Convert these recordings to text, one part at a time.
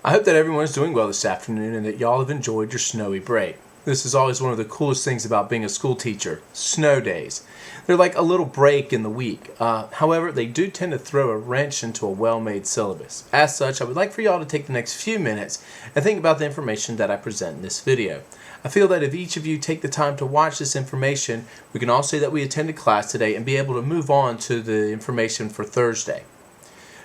I hope that everyone is doing well this afternoon and that y'all have enjoyed your snowy break. This is always one of the coolest things about being a school teacher, snow days. They're like a little break in the week. However, they do tend to throw a wrench into a well-made syllabus. As such, I would like for y'all to take the next few minutes and think about the information that I present in this video. I feel that if each of you take the time to watch this information, we can all say that we attended class today and be able to move on to the information for Thursday.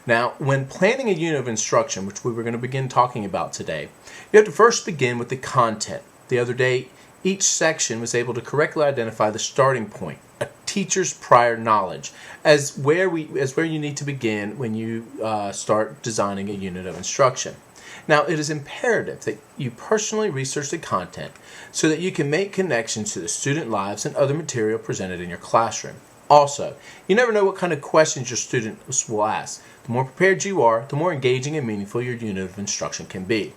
Now, when planning a unit of instruction, which we were going to begin talking about today, you have to first begin with the content. The other day, each section was able to correctly identify the starting point, a teacher's prior knowledge, as where you need to begin when you start designing a unit of instruction. Now, it is imperative that you personally research the content so that you can make connections to the student lives and other material presented in your classroom. Also, you never know what kind of questions your students will ask. The more prepared you are, the more engaging and meaningful your unit of instruction can be.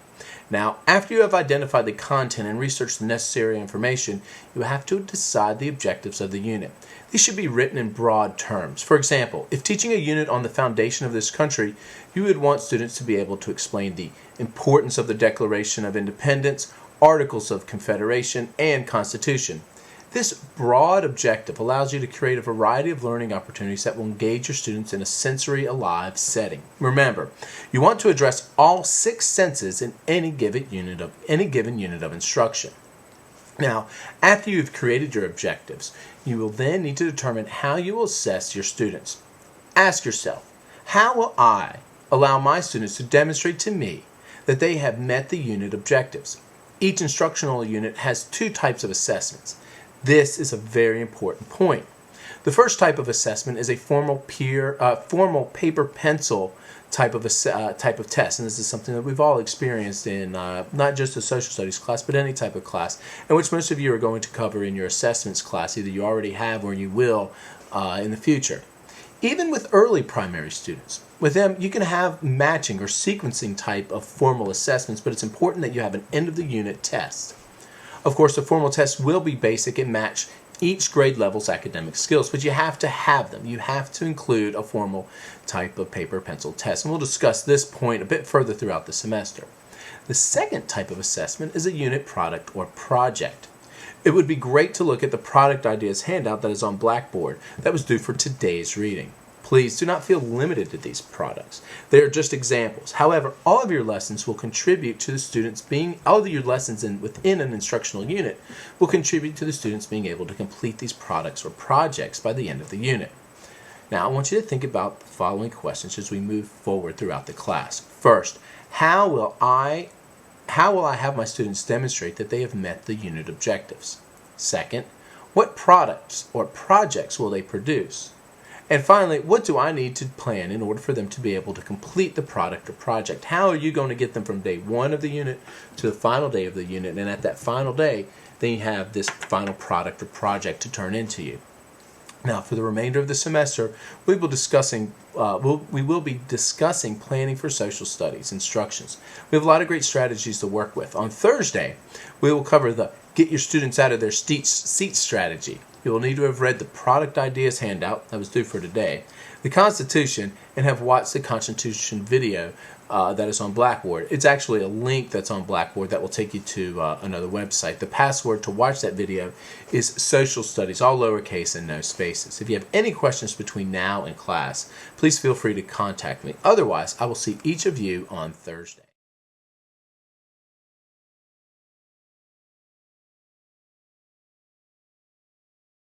Now, after you have identified the content and researched the necessary information, you have to decide the objectives of the unit. These should be written in broad terms. For example, if teaching a unit on the foundation of this country, you would want students to be able to explain the importance of the Declaration of Independence, Articles of Confederation, and Constitution. This broad objective allows you to create a variety of learning opportunities that will engage your students in a sensory alive setting. Remember, you want to address all 6 senses in any given unit of instruction. Now, after you've created your objectives, you will then need to determine how you will assess your students. Ask yourself, how will I allow my students to demonstrate to me that they have met the unit objectives? Each instructional unit has 2 types of assessments. This is a very important point. The first type of assessment is a formal paper-pencil type of test, and this is something that we've all experienced in not just a social studies class, but any type of class, and which most of you are going to cover in your assessments class. Either you already have or you will in the future. Even with early primary students, with them you can have matching or sequencing type of formal assessments, but it's important that you have an end-of-the-unit test. Of course, the formal tests will be basic and match each grade level's academic skills, but you have to have them. You have to include a formal type of paper-pencil test, and we'll discuss this point a bit further throughout the semester. The second type of assessment is a unit product or project. It would be great to look at the product ideas handout that is on Blackboard that was due for today's reading. Please do not feel limited to these products. They are just examples. However, all of your lessons will contribute to the students all of your lessons within an instructional unit will contribute to the students being able to complete these products or projects by the end of the unit. Now, I want you to think about the following questions as we move forward throughout the class. First, how will I have my students demonstrate that they have met the unit objectives? Second, what products or projects will they produce? And finally, what do I need to plan in order for them to be able to complete the product or project? How are you going to get them from day 1 of the unit to the final day of the unit? And at that final day, then you have this final product or project to turn into you. Now, for the remainder of the semester, we will be discussing planning for social studies instructions. We have a lot of great strategies to work with. On Thursday, we will cover the get your students out of their seat strategy. You will need to have read the product ideas handout that was due for today, the Constitution, and have watched the Constitution video that is on Blackboard. It's actually a link that's on Blackboard that will take you to another website. The password to watch that video is social studies, all lowercase and no spaces. If you have any questions between now and class, please feel free to contact me. Otherwise, I will see each of you on Thursday.